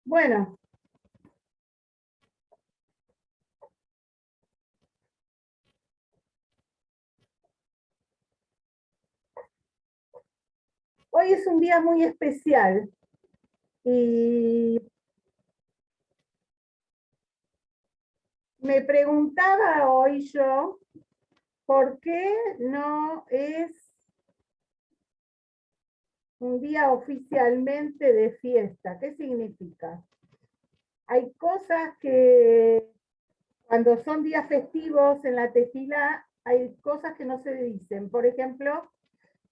Bueno, hoy es un día muy especial y me preguntaba hoy yo por qué no es un día oficialmente de fiesta. ¿Qué significa? Hay cosas que cuando son días festivos en la tefila, hay cosas que no se dicen. Por ejemplo,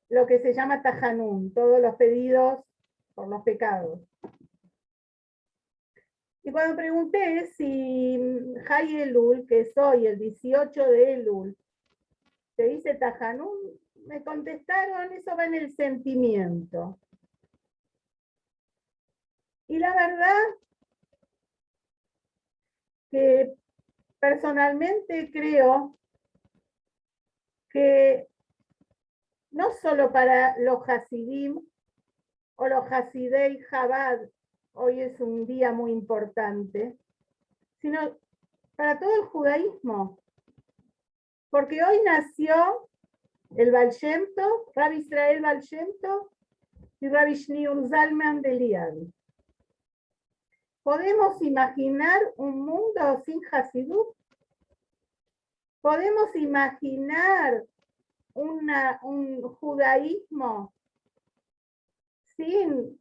lo que se llama tajanún, todos los pedidos por los pecados. Y cuando pregunté si Hay Elul, que es hoy el 18 de Elul, se dice tajanún, me contestaron, eso va en el sentimiento. Y la verdad que personalmente creo que no solo para los Hasidim o los Hasidei Chabad, hoy es un día muy importante, sino para todo el judaísmo. Porque hoy nació el Baal Shem Tov, Rabbi Israel Baal Shem Tov y Rabbi Shneor Zalman de Liad. ¿Podemos imaginar un mundo sin Hasidut? ¿Podemos imaginar un judaísmo sin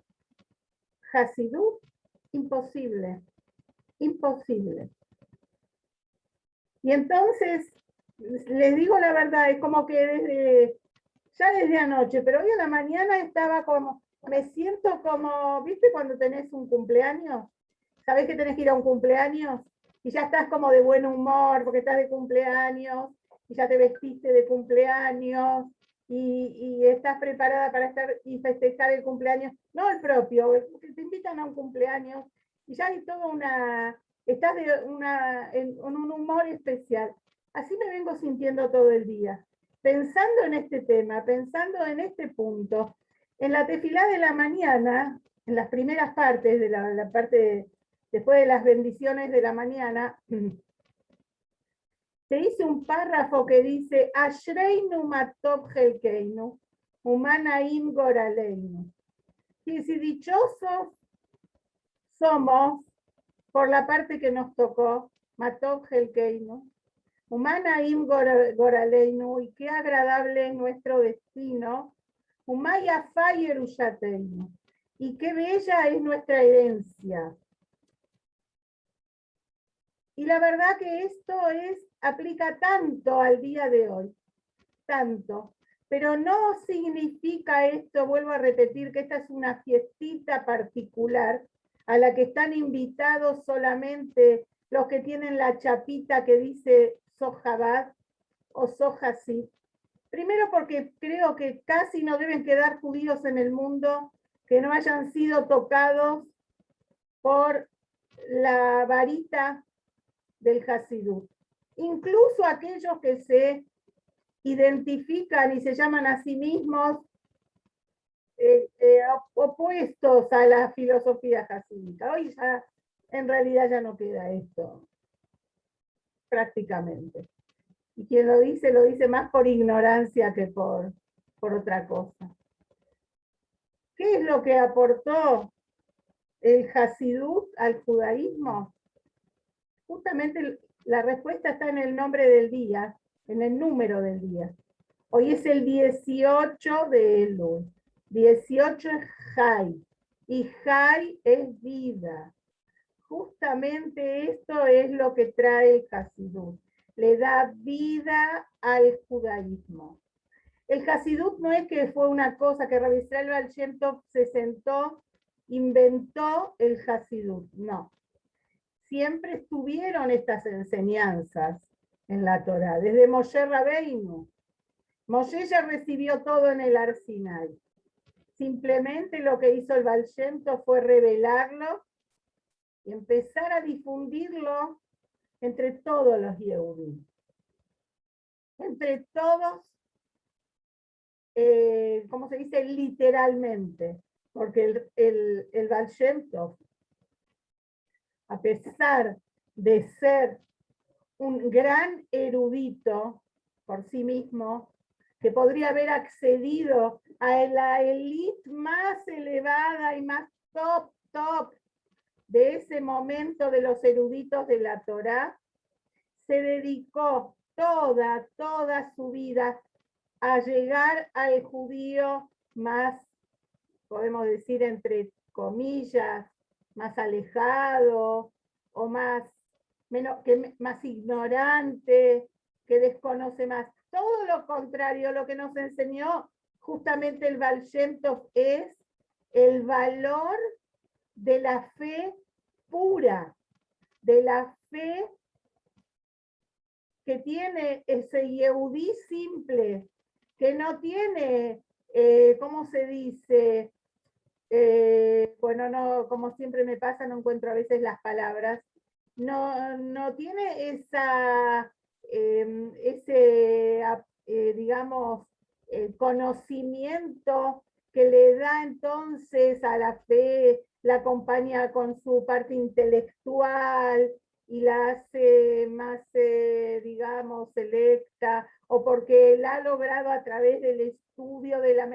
Hasidut? Imposible, imposible. Y entonces, les digo la verdad, es como que ya desde anoche, pero hoy a la mañana estaba como, me siento como, ¿viste cuando tenés un cumpleaños? ¿Sabés que tenés que ir a un cumpleaños? Y ya estás como de buen humor porque estás de cumpleaños, y ya te vestiste de cumpleaños, y estás preparada para estar y festejar el cumpleaños, no el propio, porque te invitan a un cumpleaños, y ya hay toda estás en un humor especial. Así me vengo sintiendo todo el día, pensando en este tema, pensando en este punto. En la tefilá de la mañana, en las primeras partes de la parte después de las bendiciones de la mañana, se dice un párrafo que dice, Ashreinu matov helkeinu, humanaim goraleinu. Y si dichosos somos por la parte que nos tocó, matov helkeinu, humanaim goraleinu, y qué agradable es nuestro destino, humaya fayerushateinu, y qué bella es nuestra herencia. Y la verdad que esto aplica tanto al día de hoy, tanto. Pero no significa esto, vuelvo a repetir, que esta es una fiestita particular a la que están invitados solamente los que tienen la chapita que dice Sojabat o Sojasit. Primero porque creo que casi no deben quedar judíos en el mundo que no hayan sido tocados por la varita del Hasidut. Incluso aquellos que se identifican y se llaman a sí mismos opuestos a la filosofía hasídica. Hoy ya, en realidad ya no queda esto, prácticamente. Y quien lo dice más por ignorancia que por otra cosa. ¿Qué es lo que aportó el Hasidut al judaísmo? Justamente la respuesta está en el nombre del día, en el número del día. Hoy es el 18 de Elul. 18 es Jai. Y Jai es vida. Justamente esto es lo que trae el Hasidut. Le da vida al judaísmo. El Hasidut no es que fue una cosa que Rabbi Israel Baal Shem Tov se sentó, inventó el Hasidut. No. Siempre estuvieron estas enseñanzas en la Torá, desde Moshe Rabbeinu. Moshe ya recibió todo en el Har Sinai. Simplemente lo que hizo el Baal Shem Tov fue revelarlo y empezar a difundirlo entre todos los Yehudim. Entre todos, ¿cómo se dice? Literalmente. Porque el Baal Shem Tov a pesar de ser un gran erudito por sí mismo, que podría haber accedido a la élite más elevada y más top de ese momento de los eruditos de la Torá, se dedicó toda su vida a llegar al judío más, podemos decir entre comillas, más alejado o más, más ignorante, que desconoce más. Todo lo contrario, lo que nos enseñó justamente el Baal Shem Tov es el valor de la fe pura, de la fe que tiene ese Yehudí simple, que no tiene, ¿cómo se dice? Bueno, no, como siempre me pasa, no encuentro a veces las palabras. No tiene ese, digamos, conocimiento que le da entonces a la fe, la acompaña con su parte intelectual y la hace más, digamos, selecta, o porque la ha logrado a través del estudio de la...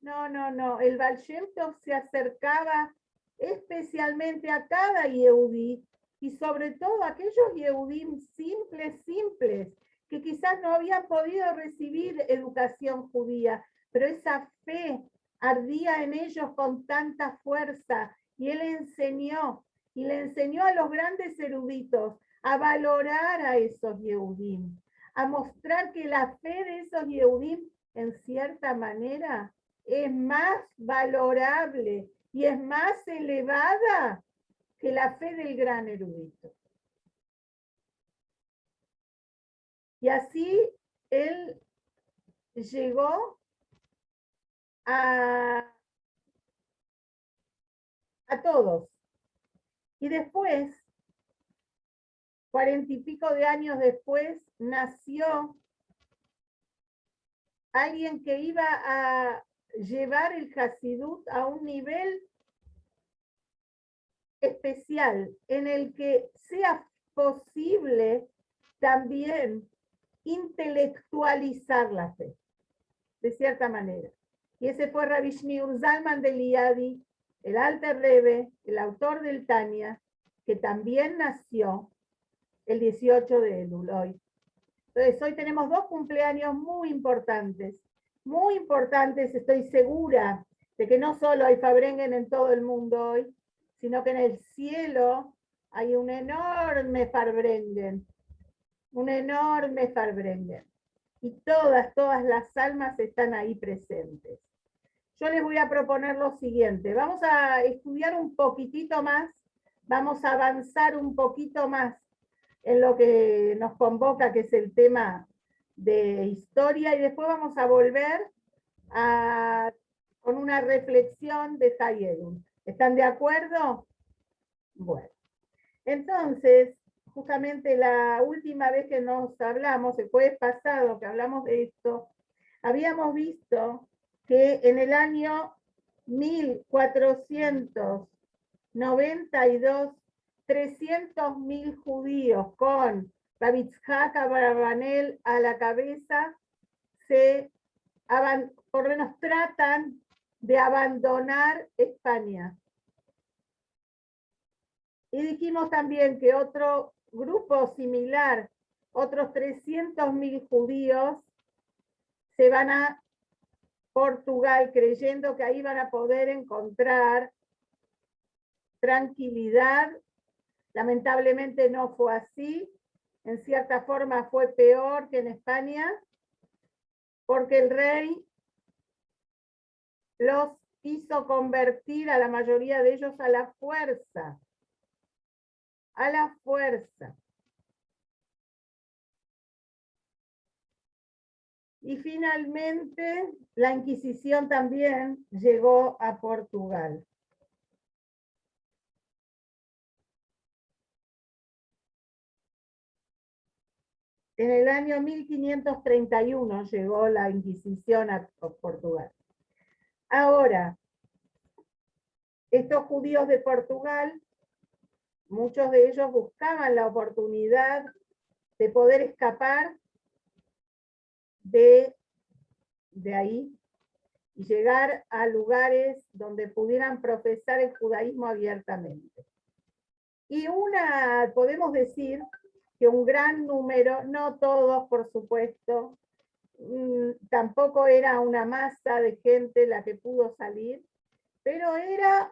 No, el Baal Shem Tov se acercaba especialmente a cada Yehudí, y sobre todo a aquellos Yehudim simples, que quizás no habían podido recibir educación judía, pero esa fe ardía en ellos con tanta fuerza, y él enseñó, y le enseñó a los grandes eruditos a valorar a esos Yehudim, a mostrar que la fe de esos Yehudim, en cierta manera, es más valorable y es más elevada que la fe del gran erudito. Y así él llegó a todos. Y después, 40 y pico de años después, nació alguien que iba a llevar el Hasidut a un nivel especial, en el que sea posible también intelectualizar la fe, de cierta manera. Y ese fue Rabbi Shniur Zalman de Liadi, el Alter Rebbe, el autor del Tania, que también nació el 18 de Elul hoy. Entonces, hoy tenemos dos cumpleaños muy importantes, estoy segura de que no solo hay Fabrengen en todo el mundo hoy, sino que en el cielo hay un enorme Farbrengen, y todas las almas están ahí presentes. Yo les voy a proponer lo siguiente, vamos a estudiar un poquitito más, vamos a avanzar un poquito más en lo que nos convoca, que es el tema de historia, y después vamos a volver con una reflexión de Hayedun. ¿Están de acuerdo? Bueno, entonces, justamente la última vez que nos hablamos, el jueves pasado que hablamos de esto, habíamos visto que en el año 1492, 300.000 judíos con Rabbi Yitzhak Abravanel a la cabeza por lo menos tratan de abandonar España. Y dijimos también que otro grupo similar, otros 300.000 judíos, se van a Portugal creyendo que ahí van a poder encontrar tranquilidad. Lamentablemente no fue así. En cierta forma fue peor que en España, porque el rey los hizo convertir a la mayoría de ellos a la fuerza. A la fuerza. Y finalmente la Inquisición también llegó a Portugal. En el año 1531 llegó la Inquisición a Portugal. Ahora, estos judíos de Portugal muchos de ellos buscaban la oportunidad de poder escapar de ahí y llegar a lugares donde pudieran profesar el judaísmo abiertamente. Y podemos decir que un gran número, no todos por supuesto, tampoco era una masa de gente la que pudo salir, pero era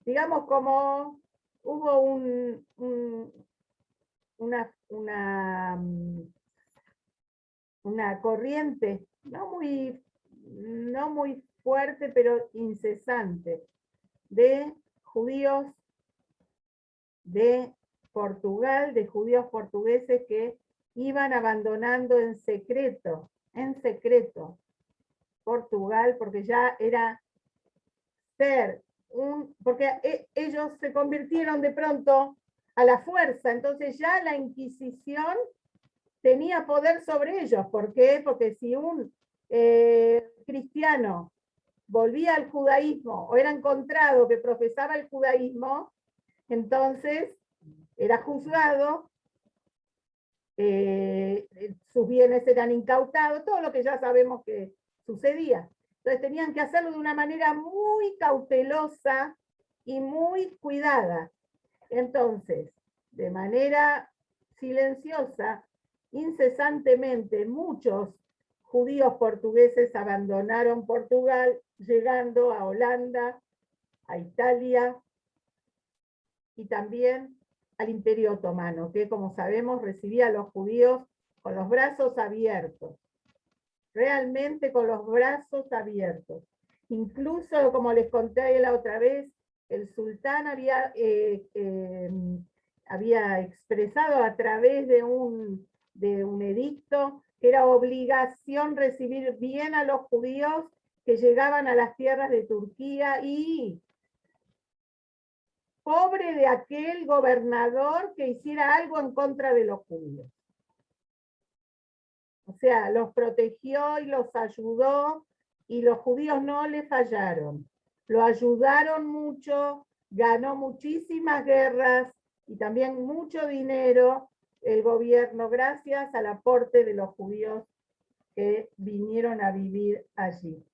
digamos como hubo una corriente no muy fuerte, pero incesante, de judíos de Portugal, de judíos portugueses que iban abandonando en secreto, Portugal, porque ya era porque ellos se convirtieron de pronto a la fuerza, entonces ya la Inquisición tenía poder sobre ellos. ¿Por qué? Porque si un cristiano volvía al judaísmo o era encontrado que profesaba el judaísmo, entonces era juzgado, sus bienes eran incautados, todo lo que ya sabemos que sucedía. Entonces tenían que hacerlo de una manera muy cautelosa y muy cuidada. Entonces, de manera silenciosa, incesantemente, muchos judíos portugueses abandonaron Portugal, llegando a Holanda, a Italia y también al Imperio Otomano, que como sabemos recibía a los judíos con los brazos abiertos, realmente con los brazos abiertos. Incluso, como les conté la otra vez, el sultán había expresado a través de un edicto que era obligación recibir bien a los judíos que llegaban a las tierras de Turquía, y pobre de aquel gobernador que hiciera algo en contra de los judíos. O sea, los protegió y los ayudó, y los judíos no le fallaron. Lo ayudaron mucho, ganó muchísimas guerras y también mucho dinero el gobierno gracias al aporte de los judíos que vinieron a vivir allí.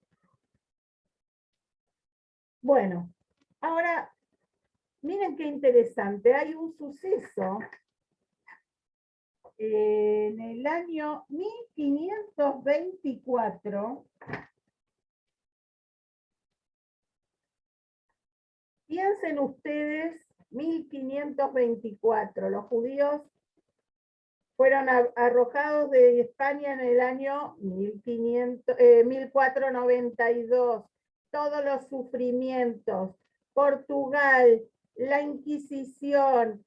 Bueno, ahora miren qué interesante, hay un suceso en el año 1524. Piensen ustedes, 1524, los judíos fueron arrojados de España en el año 1492. Todos los sufrimientos, Portugal, la Inquisición,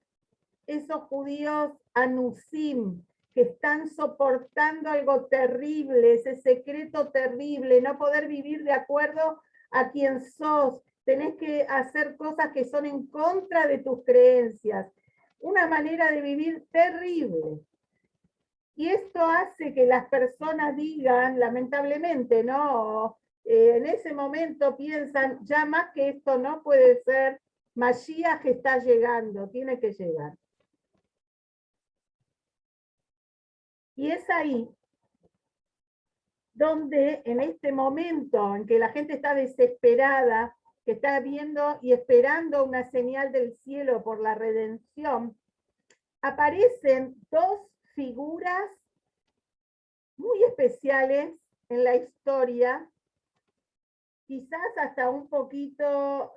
esos judíos anusim, que están soportando algo terrible, ese secreto terrible, no poder vivir de acuerdo a quien sos, tenés que hacer cosas que son en contra de tus creencias, una manera de vivir terrible. Y esto hace que las personas digan, lamentablemente, ¿no? En ese momento piensan, ya más que esto no puede ser, Mashiach está llegando, tiene que llegar. Y es ahí donde, en este momento en que la gente está desesperada, que está viendo y esperando una señal del cielo por la redención, aparecen dos figuras muy especiales en la historia, quizás hasta un poquito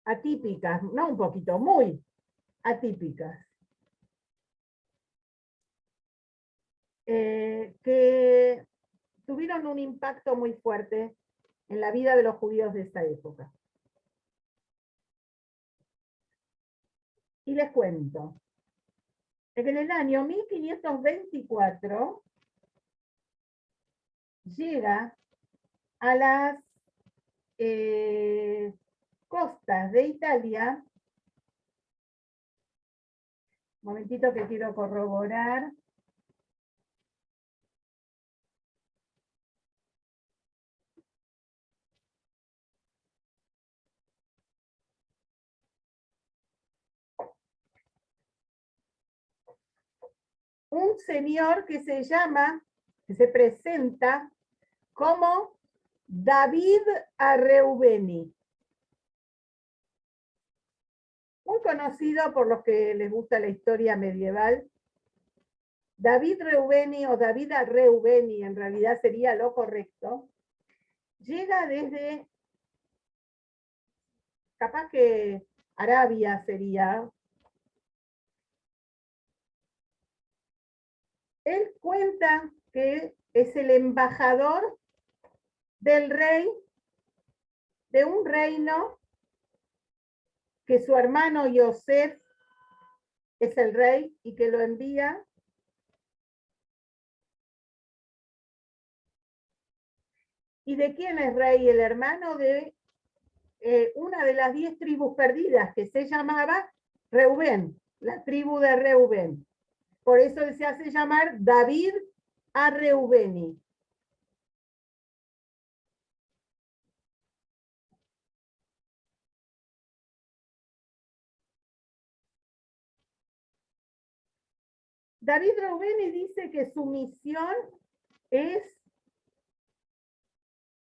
atípicas, no un poquito, muy atípicas, que tuvieron un impacto muy fuerte en la vida de los judíos de esta época. Y les cuento. En el año 1524 llega a las costas de Italia, un momentito que quiero corroborar, un señor que se presenta como David Arreubeni, muy conocido por los que les gusta la historia medieval. David Reubeni o David Arreubeni, en realidad sería lo correcto, llega desde, capaz que Arabia sería. Él cuenta que es el embajador del rey de un reino que su hermano Yosef es el rey y que lo envía. ¿Y de quién es rey? El hermano de una de las 10 tribus perdidas que se llamaba Reubén, la tribu de Reubén. Por eso se hace llamar David Arreubeni. David Reubeni dice que su misión es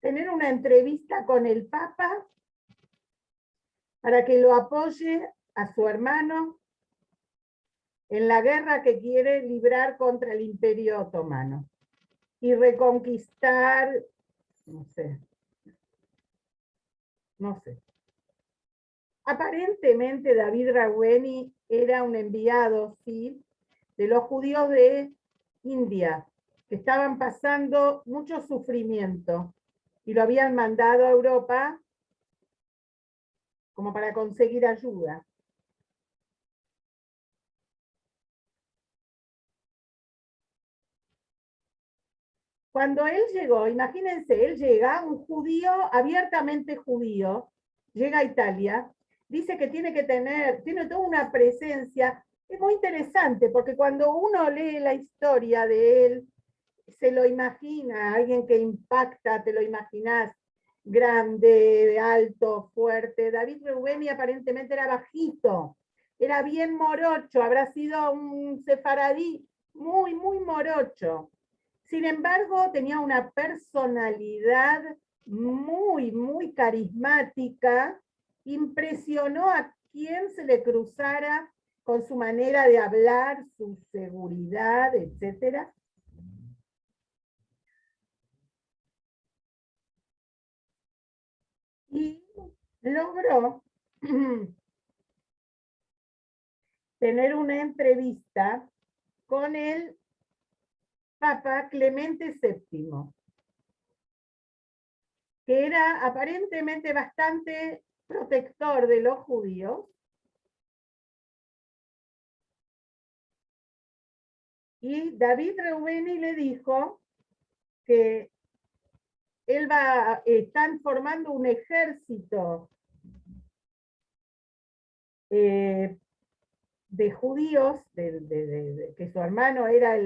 tener una entrevista con el Papa para que lo apoye a su hermano en la guerra que quiere librar contra el Imperio Otomano y reconquistar, no sé. Aparentemente David Reubeni era un enviado, sí, de los judíos de India, que estaban pasando mucho sufrimiento y lo habían mandado a Europa como para conseguir ayuda. Cuando él llegó, imagínense, él llega, un judío, abiertamente judío, llega a Italia, dice que tiene toda una presencia. Es muy interesante, porque cuando uno lee la historia de él, se lo imagina, alguien que impacta, te lo imaginas grande, alto, fuerte. David Reubeni aparentemente era bajito, era bien morocho, habrá sido un sefaradí muy, muy morocho. Sin embargo, tenía una personalidad muy, muy carismática, impresionó a quien se le cruzara con su manera de hablar, su seguridad, etc. Y logró tener una entrevista con el Papa Clemente VII, que era aparentemente bastante protector de los judíos, y David Reubeni le dijo que están formando un ejército de judíos, que su hermano era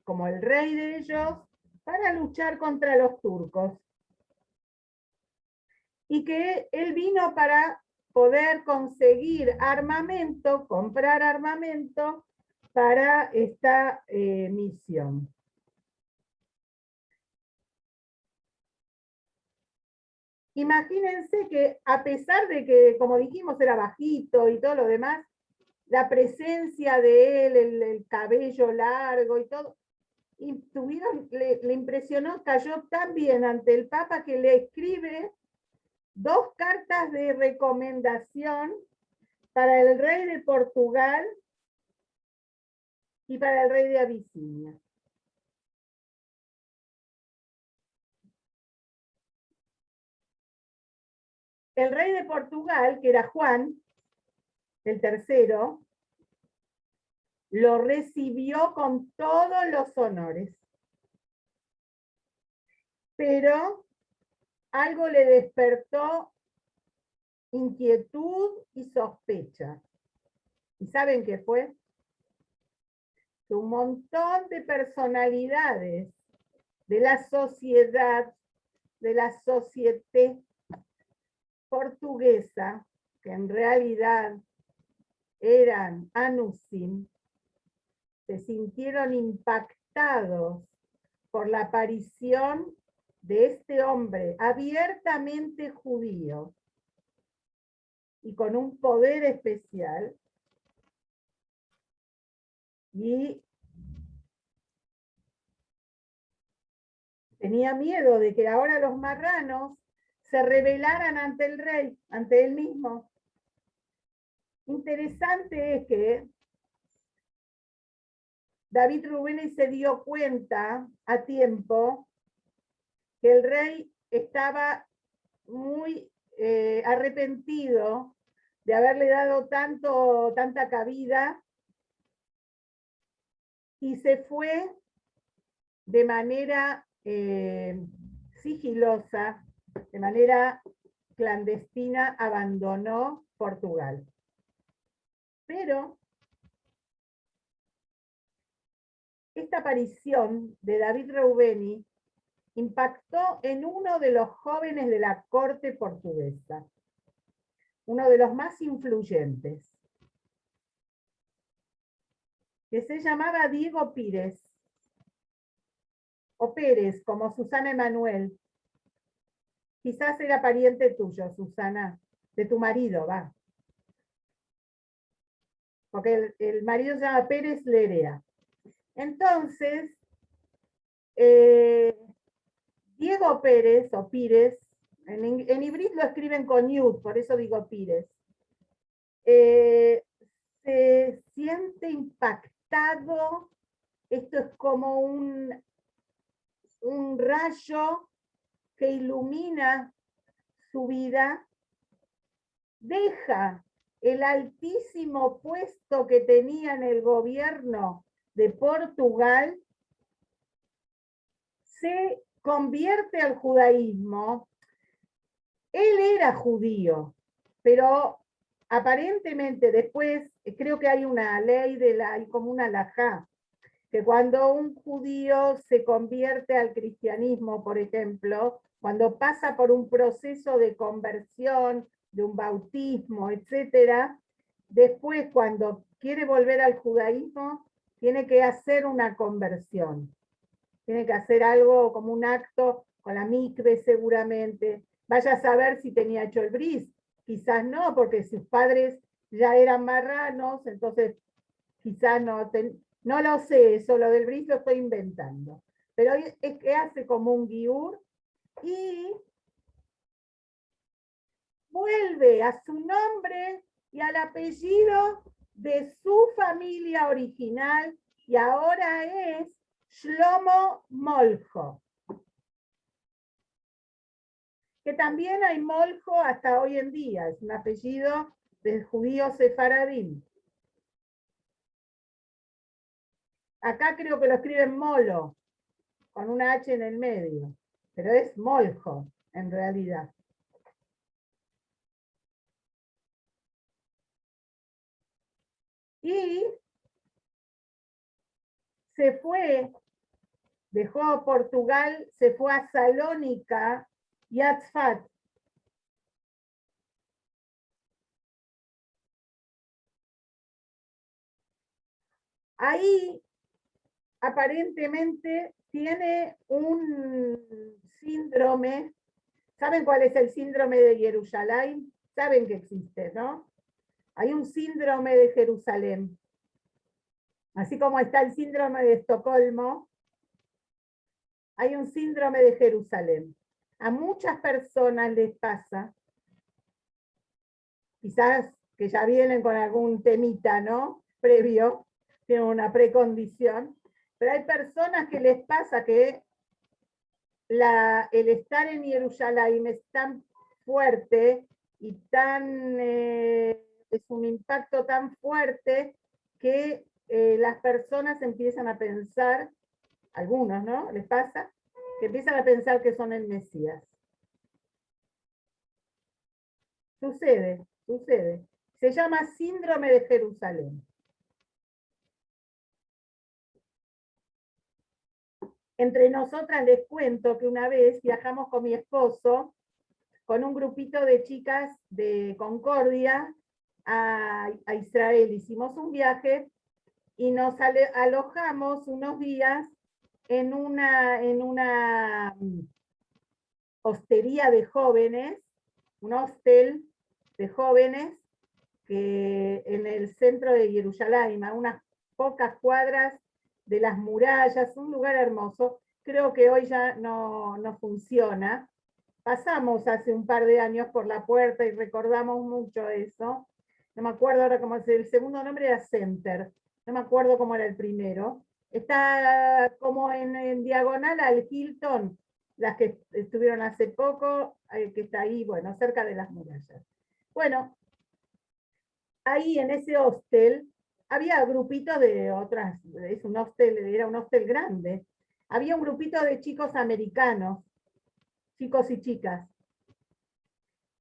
como el rey de ellos, para luchar contra los turcos. Y que él vino para poder conseguir armamento, comprar armamento para esta misión. Imagínense que a pesar de que, como dijimos, era bajito y todo lo demás, la presencia de él, el cabello largo y todo, y le impresionó, cayó tan bien ante el Papa que le escribe 2 cartas de recomendación para el rey de Portugal y para el rey de Abisinia. El rey de Portugal, que era Juan, el tercero, lo recibió con todos los honores. Pero algo le despertó inquietud y sospecha. ¿Y saben qué fue? Que un montón de personalidades de la sociedad, de la société portuguesa, que en realidad eran anusim, se sintieron impactados por la aparición de este hombre abiertamente judío y con un poder especial, y tenía miedo de que ahora los marranos se rebelaran ante el rey, ante él mismo. Interesante es que David Rubeni se dio cuenta a tiempo que el rey estaba muy arrepentido de haberle dado tanta cabida, y se fue de manera sigilosa, de manera clandestina, abandonó Portugal. Pero esta aparición de David Reubeni impactó en uno de los jóvenes de la corte portuguesa, uno de los más influyentes, que se llamaba Diego Pires, o Pérez, como Susana Emanuel. Quizás era pariente tuyo, Susana, de tu marido, va. Porque el marido se llama Pérez Lerea. Entonces, Diego Pérez, o Pires, en Ibrit lo escriben con yud, por eso digo Pires, se siente impactado. Esto es como un rayo que ilumina su vida, deja el altísimo puesto que tenía en el gobierno de Portugal, se convierte al judaísmo. Él era judío, pero aparentemente después, creo que hay una ley, hay como una halajá, que cuando un judío se convierte al cristianismo, por ejemplo, cuando pasa por un proceso de conversión, de un bautismo, etcétera, después cuando quiere volver al judaísmo, tiene que hacer una conversión. Tiene que hacer algo como un acto con la mikve seguramente. Vaya a saber si tenía hecho el bris. Quizás no, porque sus padres ya eran marranos, entonces quizás no, no lo sé, eso lo del bris lo estoy inventando. Pero es que hace como un giur y vuelve a su nombre y al apellido de su familia original, y ahora es Shlomo Moljo. Que también hay Moljo hasta hoy en día, es un apellido del judío sefaradí. Acá creo que lo escriben Molo, con una H en el medio, pero es Moljo en realidad. Y se fue, dejó Portugal, se fue a Salónica y a Tzfat. Ahí aparentemente tiene un síndrome. ¿Saben cuál es el síndrome de Jerusalén? Saben que existe, ¿no? Hay un síndrome de Jerusalén. Así como está el síndrome de Estocolmo, hay un síndrome de Jerusalén. A muchas personas les pasa, quizás que ya vienen con algún temita, ¿no? Previo, tienen una precondición, pero hay personas que les pasa que el estar en Jerusalén es tan fuerte y es un impacto tan fuerte que las personas empiezan a pensar, algunos, ¿no? Les pasa, que empiezan a pensar que son el Mesías. Sucede. Se llama síndrome de Jerusalén. Entre nosotras les cuento que una vez viajamos con mi esposo, con un grupito de chicas de Concordia, a Israel. Hicimos un viaje y nos alojamos unos días en una hostería de jóvenes, un hostel de jóvenes que en el centro de Jerusalén, a unas pocas cuadras de las murallas, un lugar hermoso. Creo que hoy ya no funciona. Pasamos hace un par de años por la puerta y recordamos mucho eso. No me acuerdo ahora cómo es, el segundo nombre era Center, no me acuerdo cómo era el primero. Está como en diagonal al Hilton, las que estuvieron hace poco, que está ahí, bueno, cerca de las murallas. Bueno, ahí en ese hostel había grupitos de otras, es un hostel, era un hostel grande. Había un grupito de chicos americanos, chicos y chicas.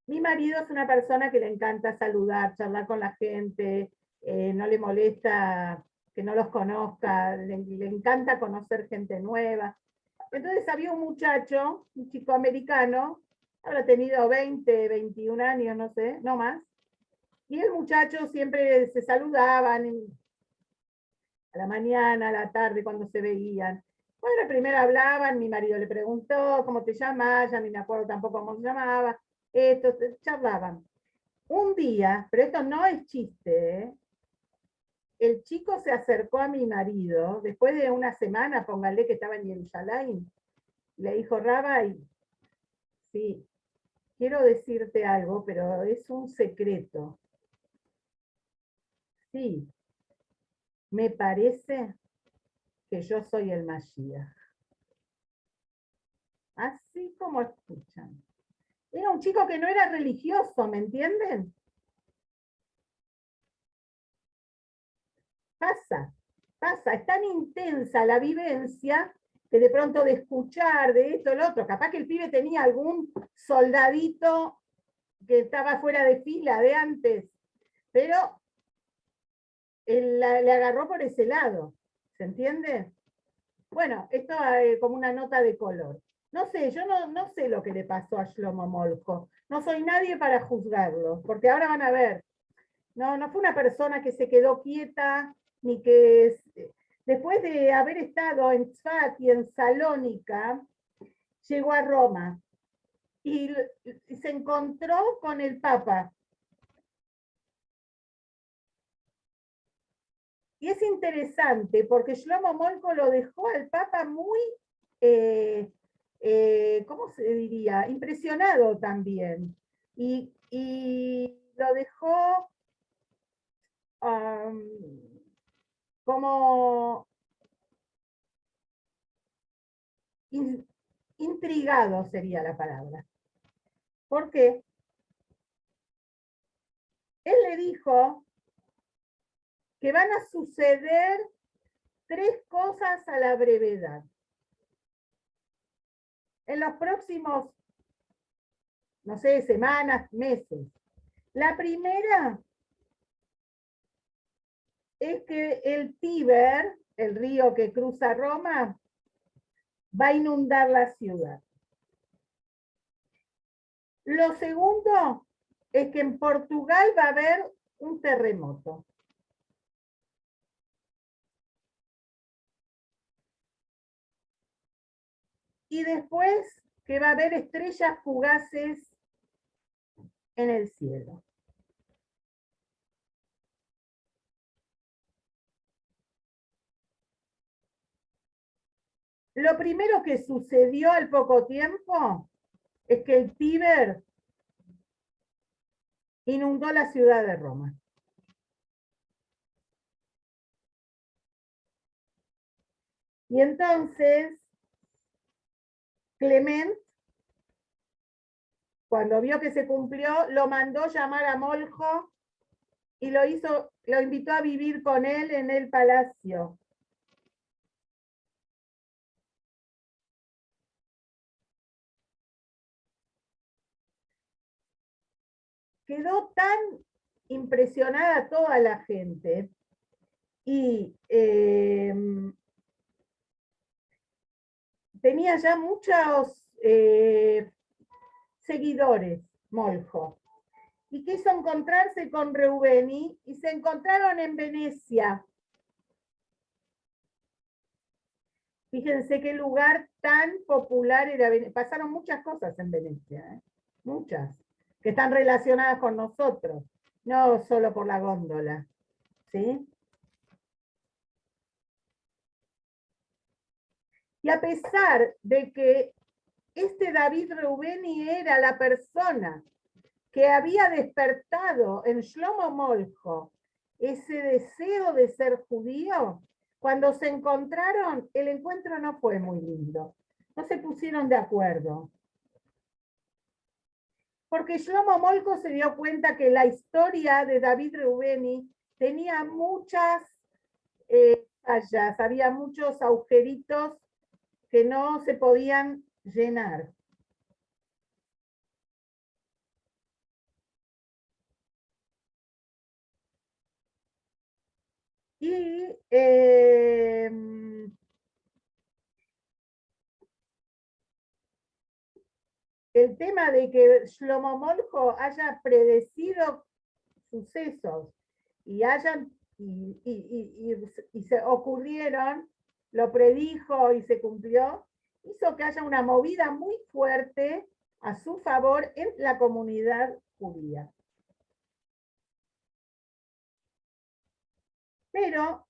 Mi marido es una persona que le encanta saludar, charlar con la gente, no le molesta que no los conozca, le encanta conocer gente nueva. Entonces había un muchacho, un chico americano, habrá tenido 20, 21 años, no sé, no más, y el muchacho siempre se saludaban a la mañana, a la tarde, cuando se veían. Bueno, primero hablaban, mi marido le preguntó, ¿cómo te llamas? Ya ni me acuerdo tampoco cómo se llamaba. Esto, charlaban. Un día, pero esto no es chiste, ¿eh? El chico se acercó a mi marido, después de una semana, póngale que estaba en Jerusalén, le dijo, Rabbi, sí, quiero decirte algo, pero es un secreto. Sí, me parece que yo soy el Mashiach. Así como escuchan. Era un chico que no era religioso, ¿me entienden? Pasa, es tan intensa la vivencia que de pronto de escuchar de esto, el otro, capaz que el pibe tenía algún soldadito que estaba fuera de fila de antes, pero le agarró por ese lado, ¿se entiende? Bueno, esto como una nota de color. No sé, yo no sé lo que le pasó a Shlomo Molko. No soy nadie para juzgarlo, porque ahora van a ver. No fue una persona que se quedó quieta, ni que después de haber estado en Tzfat y en Salónica, llegó a Roma y se encontró con el Papa. Y es interesante porque Shlomo Molko lo dejó al Papa muy, ¿cómo se diría? Impresionado también. Y lo dejó como intrigado sería la palabra. ¿Por qué? Él le dijo que van a suceder tres cosas a la brevedad. En los próximos, no sé, semanas, meses. La primera es que el Tíber, el río que cruza Roma, va a inundar la ciudad. Lo segundo es que en Portugal va a haber un terremoto. Y después que va a haber estrellas fugaces en el cielo. Lo primero que sucedió al poco tiempo es que el Tíber inundó la ciudad de Roma. Y entonces Clement, cuando vio que se cumplió, lo mandó llamar a Moljo y lo invitó a vivir con él en el palacio. Quedó tan impresionada toda la gente y tenía ya muchos seguidores, Moljo, y quiso encontrarse con Reubeni y se encontraron en Venecia. Fíjense qué lugar tan popular era. Pasaron muchas cosas en Venecia, muchas, que están relacionadas con nosotros, no solo por la góndola. ¿Sí? Y a pesar de que este David Reubeni era la persona que había despertado en Shlomo Molcho ese deseo de ser judío, cuando se encontraron, el encuentro no fue muy lindo. No se pusieron de acuerdo. Porque Shlomo Molcho se dio cuenta que la historia de David Reubeni tenía muchas fallas, había muchos agujeritos que no se podían llenar. Y el tema de que Shlomo Molcho haya predecido sucesos y se ocurrieron, lo predijo y se cumplió, hizo que haya una movida muy fuerte a su favor en la comunidad judía. Pero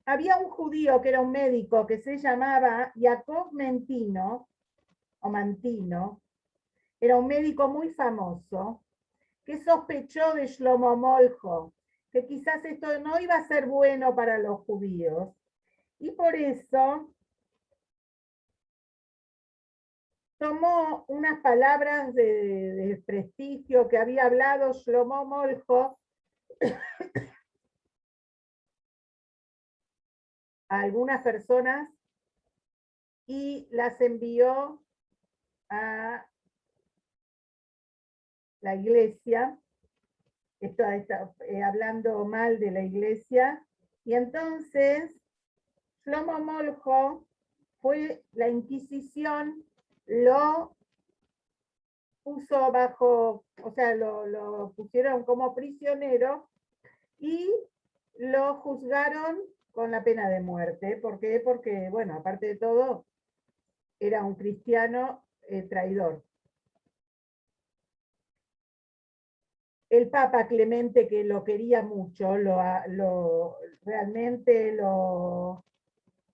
había un judío que era un médico que se llamaba Jacob Mentino, o Mantino, era un médico muy famoso, que sospechó de Shlomo Molcho, que quizás esto no iba a ser bueno para los judíos. Y por eso tomó unas palabras de desprestigio que había hablado Shlomo Molcho a algunas personas y las envió a la iglesia, esto está hablando mal de la iglesia, y entonces Shlomo Molcho fue la Inquisición, lo puso bajo, o sea, lo pusieron como prisionero y lo juzgaron con la pena de muerte. ¿Por qué? Porque, bueno, aparte de todo, era un cristiano traidor. El Papa Clemente, que lo quería mucho, realmente lo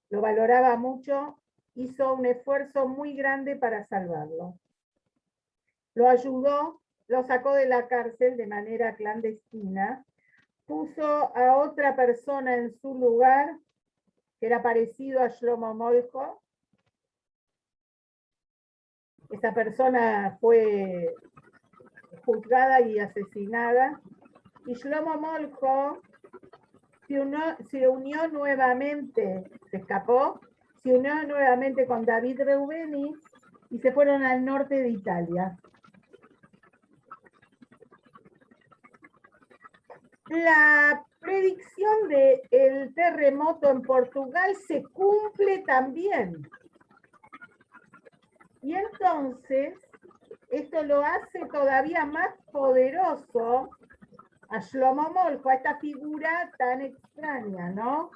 valoraba mucho, hizo un esfuerzo muy grande para salvarlo. Lo ayudó, lo sacó de la cárcel de manera clandestina, puso a otra persona en su lugar, que era parecido a Shlomo Molcho. Esa persona fue juzgada y asesinada. Y Shlomo Molcho se unió nuevamente, se escapó, se unió nuevamente con David Reubeni y se fueron al norte de Italia. La predicción del terremoto en Portugal se cumple también. Y entonces, esto lo hace todavía más poderoso a Shlomo Molcho, a esta figura tan extraña, ¿no?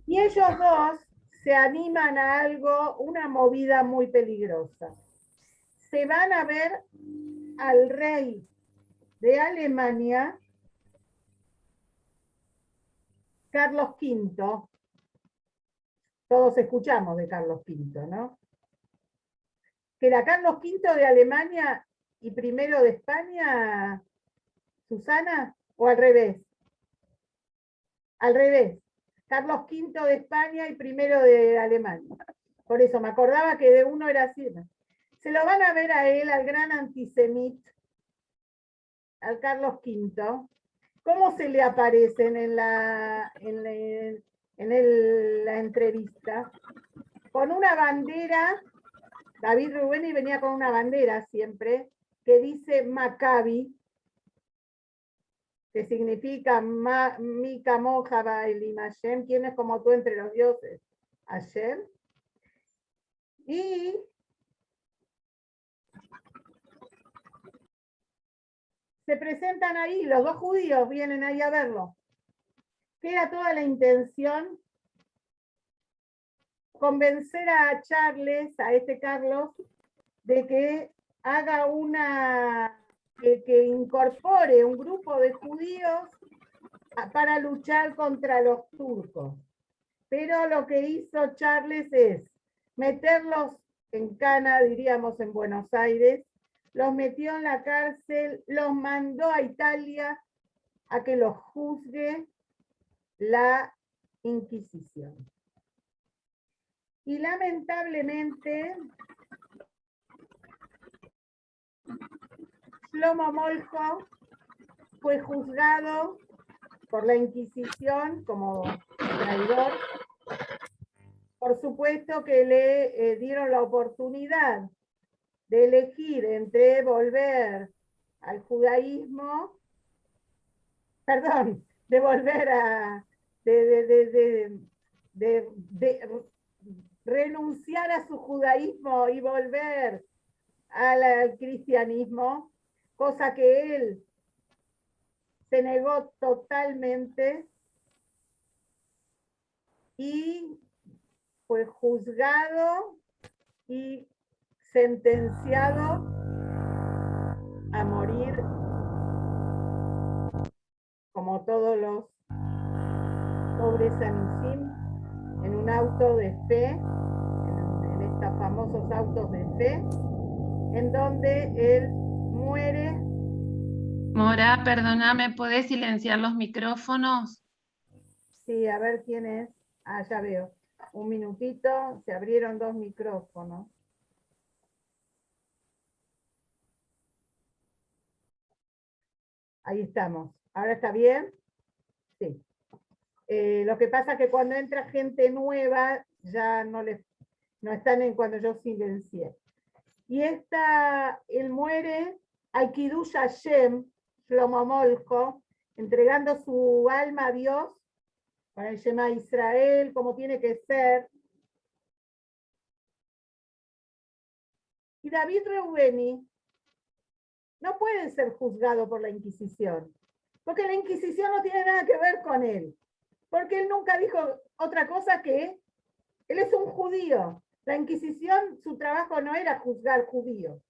Y ellos dos se animan a algo, una movida muy peligrosa. Se van a ver al rey de Alemania, Carlos V. Todos escuchamos de Carlos V, ¿no? Que era Carlos V de Alemania y primero de España, Susana, o al revés. Al revés. Carlos V de España y primero de Alemania. Por eso me acordaba que de uno era así. Se lo van a ver a él, al gran antisemita, al Carlos V. ¿Cómo se le aparecen en la entrevista? Con una bandera. David Reubeni venía con una bandera siempre que dice Maccabi, que significa Mi Kamoja Baelim Hashem, ¿quién es como tú entre los dioses? Hashem. Y se presentan ahí, los dos judíos vienen ahí a verlo. ¿Qué era toda la intención? Convencer a Charles, a este Carlos, de que haga que incorpore un grupo de judíos para luchar contra los turcos. Pero lo que hizo Charles es meterlos en cana, diríamos en Buenos Aires, los metió en la cárcel, los mandó a Italia a que los juzgue la Inquisición. Y lamentablemente, Shlomo Moltke fue juzgado por la Inquisición como traidor. Por supuesto que le dieron la oportunidad de elegir entre volver al judaísmo, perdón, de volver a renunciar a su judaísmo y volver al cristianismo, cosa que él se negó totalmente y fue juzgado y sentenciado a morir como todos los pobres Anusim en un auto de fe, en estos famosos autos de fe, en donde él muere. Mora, perdóname, ¿puedes silenciar los micrófonos? Sí, a ver quién es. Ah, ya veo. Un minutito, se abrieron dos micrófonos. Ahí estamos. ¿Ahora está bien? Sí. Lo que pasa es que cuando entra gente nueva, ya no están en cuando yo silencié. Y él muere al Kiddush Hashem, Shlomo Moltke, entregando su alma a Dios, con el Shema Israel, como tiene que ser. Y David Reubeni no puede ser juzgado por la Inquisición, porque la Inquisición no tiene nada que ver con él, porque él nunca dijo otra cosa que él es un judío. La Inquisición, su trabajo no era juzgar judíos.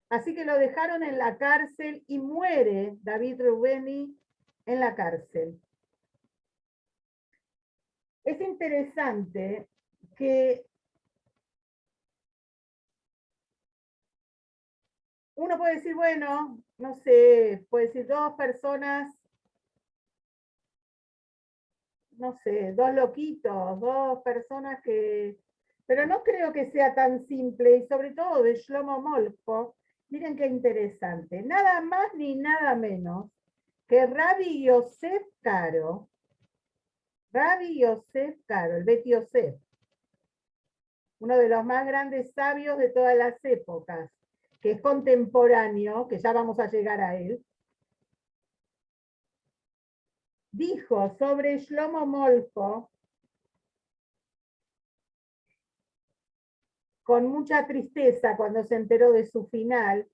Así que lo dejaron en la cárcel y muere David Reubeni en la cárcel. Es interesante que uno puede decir, bueno, no sé, puede decir dos personas, no sé, dos loquitos, dos personas que... Pero no creo que sea tan simple, y sobre todo de Shlomo Moltke. Miren qué interesante. Nada más ni nada menos que Rabbi Yosef Karo, el Bet Yosef, uno de los más grandes sabios de todas las épocas, que es contemporáneo, que ya vamos a llegar a él, dijo sobre Shlomo Moltke, con mucha tristeza cuando se enteró de su final: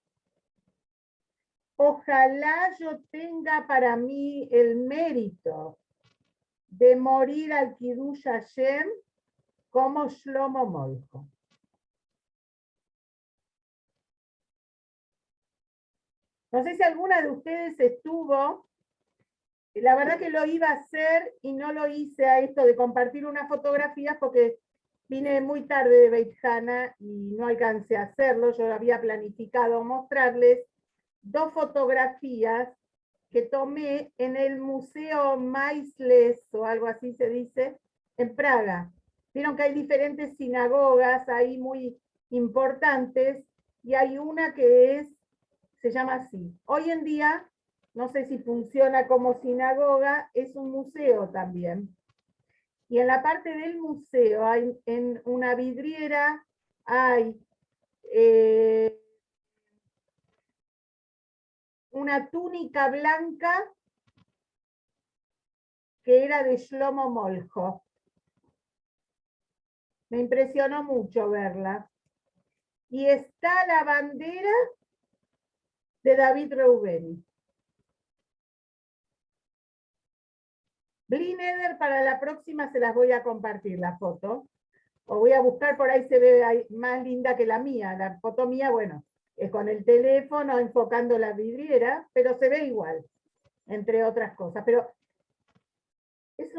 ojalá yo tenga para mí el mérito de morir al Kiddush Hashem como Shlomo Moltke. No sé si alguna de ustedes estuvo, la verdad que lo iba a hacer y no lo hice a esto de compartir unas fotografías porque vine muy tarde de Beit Hana y no alcancé a hacerlo. Yo había planificado mostrarles dos fotografías que tomé en el Museo Maisles, o algo así se dice, en Praga. Vieron que hay diferentes sinagogas ahí muy importantes y hay una que se llama así. Hoy en día, no sé si funciona como sinagoga, es un museo también. Y en la parte del museo, en una vidriera, hay una túnica blanca que era de Shlomo Moltke. Me impresionó mucho verla. Y está la bandera de David Reubeni. Bli Neder, para la próxima se las voy a compartir la foto. O voy a buscar, por ahí se ve más linda que la mía. La foto mía, bueno, es con el teléfono enfocando la vidriera, pero se ve igual, entre otras cosas. Pero es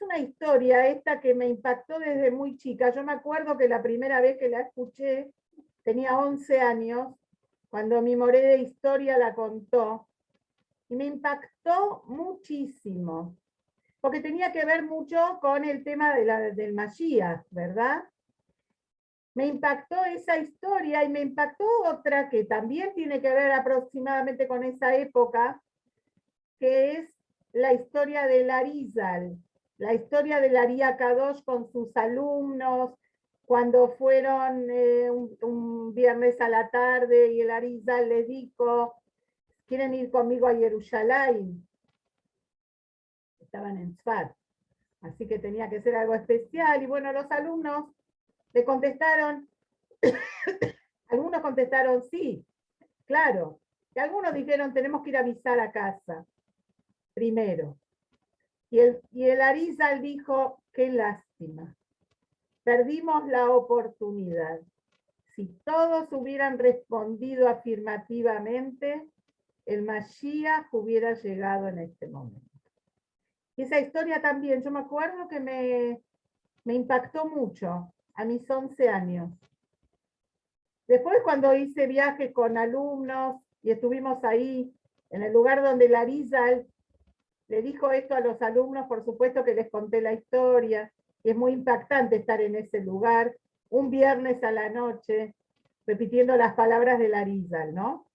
una historia esta que me impactó desde muy chica. Yo me acuerdo que la primera vez que la escuché, tenía 11 años, cuando mi moré de historia la contó, y me impactó muchísimo, porque tenía que ver mucho con el tema del Mashiach, ¿verdad? Me impactó esa historia y me impactó otra que también tiene que ver aproximadamente con esa época, que es la historia del Arizal, la historia del Ari Kadosh con sus alumnos, cuando fueron un viernes a la tarde y el Arizal les dijo, ¿quieren ir conmigo a Jerusalén? Estaban en Tzfat, así que tenía que ser algo especial, y bueno, los alumnos le contestaron, algunos contestaron sí, claro, y algunos dijeron tenemos que ir a avisar a casa primero. Y el Arizal dijo, qué lástima, perdimos la oportunidad. Si todos hubieran respondido afirmativamente, el Mashiach hubiera llegado en este momento. Y esa historia también, yo me acuerdo que me impactó mucho a mis 11 años. Después, cuando hice viajes con alumnos y estuvimos ahí en el lugar donde el Arizal le dijo esto a los alumnos, por supuesto que les conté la historia, y es muy impactante estar en ese lugar, un viernes a la noche, repitiendo las palabras del Arizal, ¿no?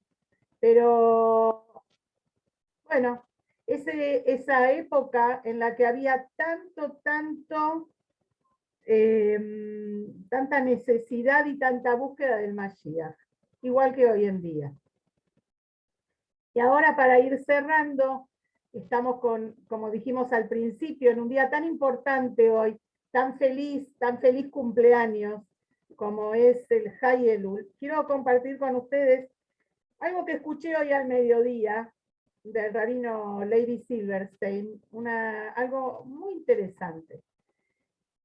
Pero, bueno, esa época en la que había tanta necesidad y tanta búsqueda del Mashiach, igual que hoy en día. Y ahora, para ir cerrando, estamos como dijimos al principio, en un día tan importante hoy, tan feliz cumpleaños, como es el High Elul. Quiero compartir con ustedes algo que escuché hoy al mediodía del rabino Lady Silverstein, algo muy interesante.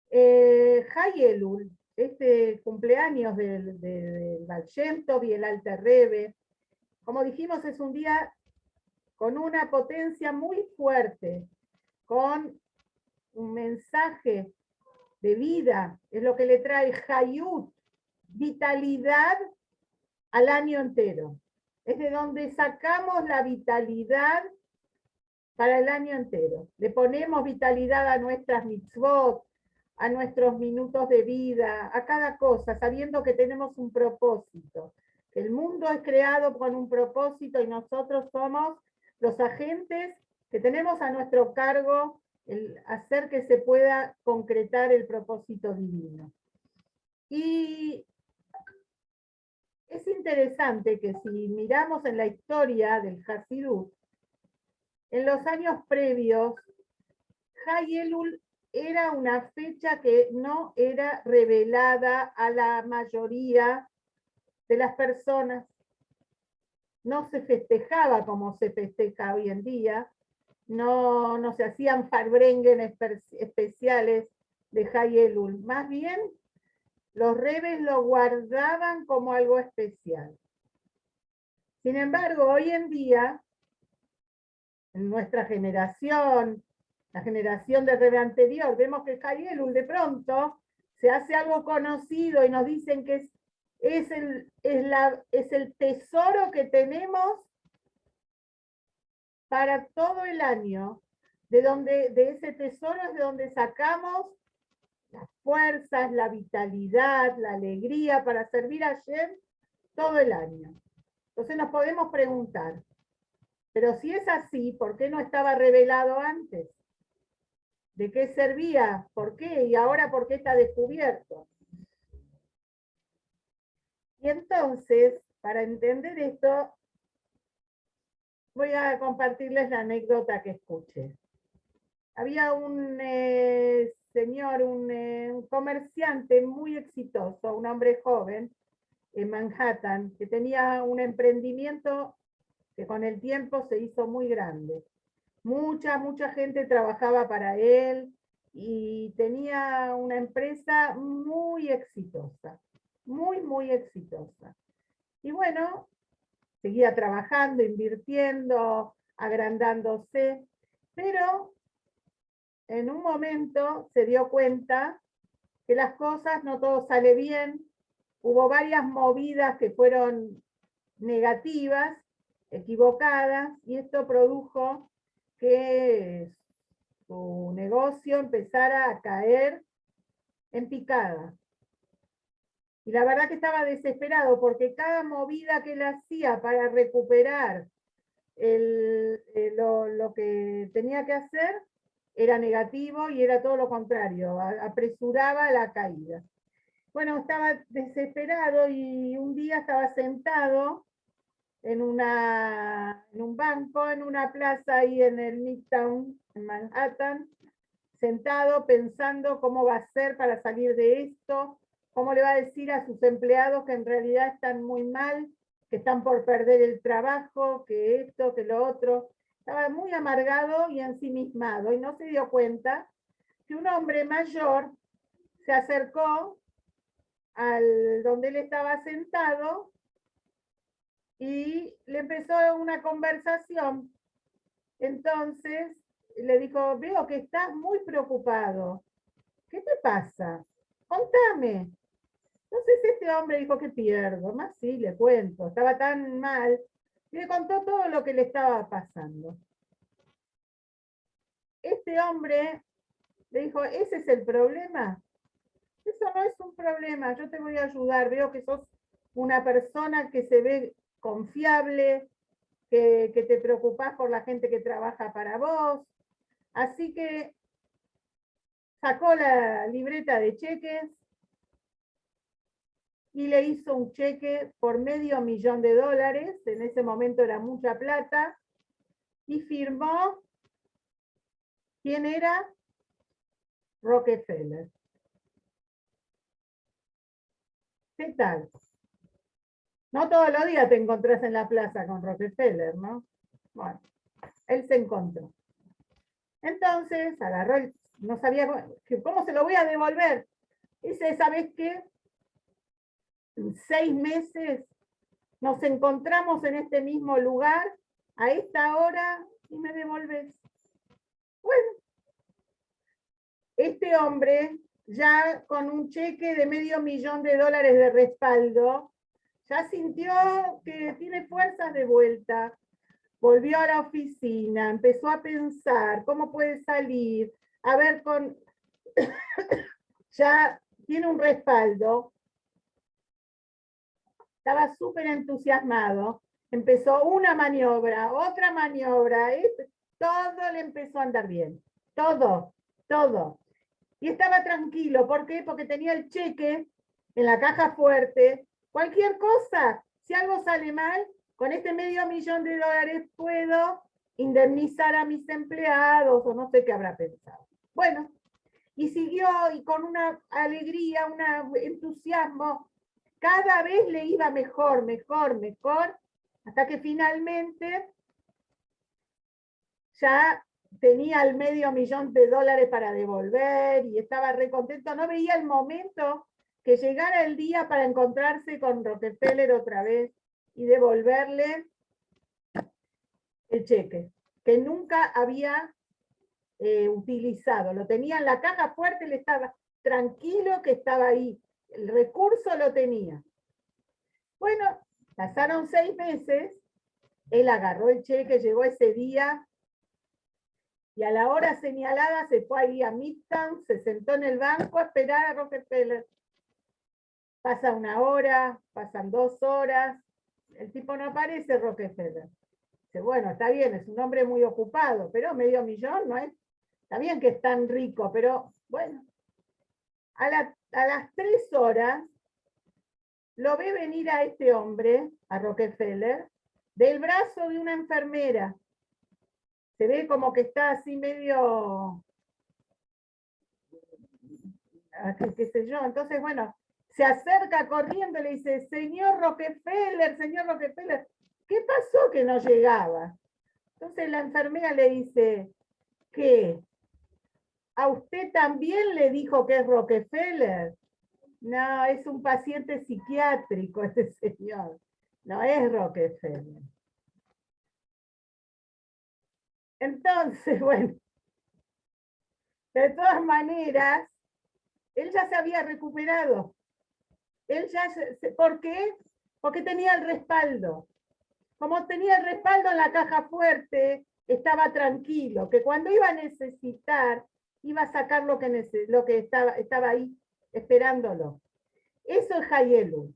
High Elul, este cumpleaños del Baal Shem Tov y el Alter Rebbe, como dijimos, es un día con una potencia muy fuerte, con un mensaje de vida, es lo que le trae Hayut, vitalidad al año entero. Es de donde sacamos la vitalidad para el año entero. Le ponemos vitalidad a nuestras mitzvot, a nuestros minutos de vida, a cada cosa, sabiendo que tenemos un propósito. El mundo es creado con un propósito y nosotros somos los agentes que tenemos a nuestro cargo el hacer que se pueda concretar el propósito divino. Y es interesante que si miramos en la historia del Hasidut, en los años previos, High Elul era una fecha que no era revelada a la mayoría de las personas. No se festejaba como se festeja hoy en día, no se hacían farbrengen especiales de High Elul. Más bien, los rebes lo guardaban como algo especial. Sin embargo, hoy en día, en nuestra generación, la generación del rebe anterior, vemos que High Elul de pronto se hace algo conocido y nos dicen que es el tesoro que tenemos para todo el año, de ese tesoro es de donde sacamos las fuerzas, la vitalidad, la alegría para servir a Hashem todo el año. Entonces nos podemos preguntar, pero si es así, ¿por qué no estaba revelado antes? ¿De qué servía? ¿Por qué? Y ahora, ¿por qué está descubierto? Y entonces, para entender esto, voy a compartirles la anécdota que escuché. Había un señor, un comerciante muy exitoso, un hombre joven, en Manhattan, que tenía un emprendimiento que con el tiempo se hizo muy grande. Mucha gente trabajaba para él y tenía una empresa muy exitosa, muy exitosa. Y bueno, seguía trabajando, invirtiendo, agrandándose, pero en un momento se dio cuenta que las cosas no todo sale bien, hubo varias movidas que fueron negativas, equivocadas, y esto produjo que su negocio empezara a caer en picada. Y la verdad que estaba desesperado porque cada movida que él hacía para recuperar lo que tenía que hacer era negativo y era todo lo contrario, apresuraba la caída. Bueno, estaba desesperado y un día estaba sentado en un banco, en una plaza ahí en el Midtown, en Manhattan, sentado pensando cómo va a ser para salir de esto, cómo le va a decir a sus empleados que en realidad están muy mal, que están por perder el trabajo, que esto, que lo otro. Estaba muy amargado y ensimismado y no se dio cuenta que un hombre mayor se acercó al donde él estaba sentado y le empezó una conversación. Entonces le dijo, veo que estás muy preocupado. ¿Qué te pasa? Contame. Entonces este hombre dijo, que pierdo. Más sí, le cuento. Estaba tan mal. Y le contó todo lo que le estaba pasando. Este hombre le dijo, ¿ese es el problema? Eso no es un problema, yo te voy a ayudar. Veo que sos una persona que se ve confiable, que te preocupás por la gente que trabaja para vos. Así que sacó la libreta de cheques y le hizo un cheque por $500,000, en ese momento era mucha plata, y firmó, ¿quién era? Rockefeller. ¿Qué tal? No todos los días te encontrás en la plaza con Rockefeller, ¿no? Bueno, él se encontró. Entonces agarró, no sabía cómo se lo voy a devolver. Dice, ¿sabes qué? En 6 meses nos encontramos en este mismo lugar, a esta hora, y me devolves. Bueno, este hombre, ya con un cheque de $500,000 de respaldo, ya sintió que tiene fuerzas de vuelta. Volvió a la oficina, empezó a pensar cómo puede salir, a ver, ya tiene un respaldo, estaba súper entusiasmado, empezó una maniobra, otra maniobra, todo le empezó a andar bien, todo. Y estaba tranquilo, ¿por qué? Porque tenía el cheque en la caja fuerte, cualquier cosa, si algo sale mal, con este $500,000 puedo indemnizar a mis empleados, o no sé qué habrá pensado. Bueno, y siguió y con una alegría, un entusiasmo, cada vez le iba mejor, hasta que finalmente ya tenía el $500,000 para devolver y estaba re contento. No veía el momento que llegara el día para encontrarse con Rockefeller otra vez y devolverle el cheque, que nunca había utilizado. Lo tenía en la caja fuerte, le estaba tranquilo que estaba ahí. El recurso lo tenía. Bueno, pasaron 6 meses, él agarró el cheque, llegó ese día, y a la hora señalada se fue ahí a Midtown, se sentó en el banco a esperar a Rockefeller. Pasa 1 hora, pasan 2 horas, el tipo no aparece, Rockefeller. Dice, bueno, está bien, es un hombre muy ocupado, pero $500,000 no es, está bien que es tan rico, pero bueno. A las 3 horas lo ve venir a este hombre, a Rockefeller, del brazo de una enfermera. Se ve como que está así medio, qué sé yo. Entonces, bueno, se acerca corriendo y le dice, señor Rockefeller, ¿qué pasó que no llegaba? Entonces la enfermera le dice, ¿qué? ¿A usted también le dijo que es Rockefeller? No, es un paciente psiquiátrico este señor. No es Rockefeller. Entonces, bueno, de todas maneras, él ya se había recuperado. Él ya, ¿por qué? Porque tenía el respaldo. Como tenía el respaldo en la caja fuerte, estaba tranquilo, que cuando iba a necesitar, iba a sacar lo que estaba ahí esperándolo. Eso es Hayelul.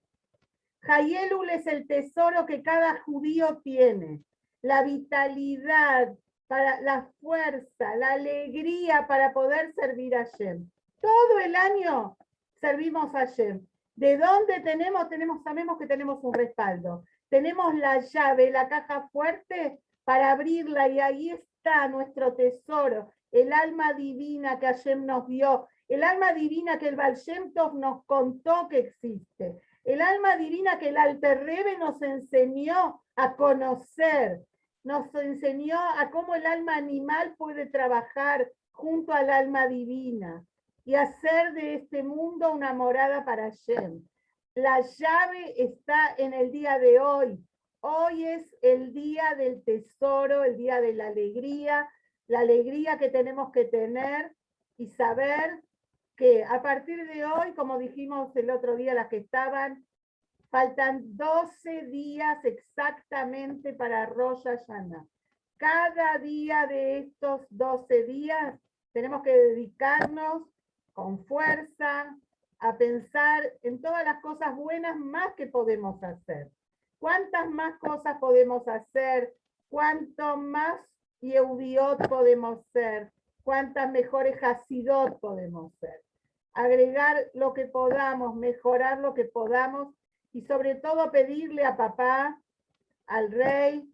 Hayelul es el tesoro que cada judío tiene, la vitalidad, para la fuerza, la alegría para poder servir a Hashem. Todo el año servimos a Hashem. ¿De dónde tenemos? Sabemos que tenemos un respaldo. Tenemos la llave, la caja fuerte para abrirla y ahí está nuestro tesoro, el alma divina que Hashem nos dio, el alma divina que el Baal Shem Tov nos contó que existe, el alma divina que el Alter Rebbe nos enseñó a conocer, nos enseñó a cómo el alma animal puede trabajar junto al alma divina y hacer de este mundo una morada para Hashem. La llave está en el día de hoy. Hoy es el día del tesoro, el día de la alegría que tenemos que tener y saber que a partir de hoy, como dijimos el otro día, las que estaban, faltan 12 días exactamente para Rosh Hashanah. Cada día de estos 12 días tenemos que dedicarnos con fuerza a pensar en todas las cosas buenas más que podemos hacer. ¿Cuántas más cosas podemos hacer? ¿Cuánto más Yehudiot podemos ser? ¿Cuántas mejores Hasidot podemos ser? Agregar lo que podamos, mejorar lo que podamos y sobre todo pedirle a papá, al rey,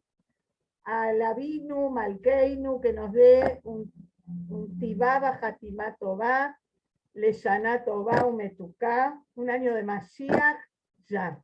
al Avinu, Malkeinu, que nos dé un Tibaba Hatimat Tová, Leshana Tová, un Metuká, un año de Mashiach, ya.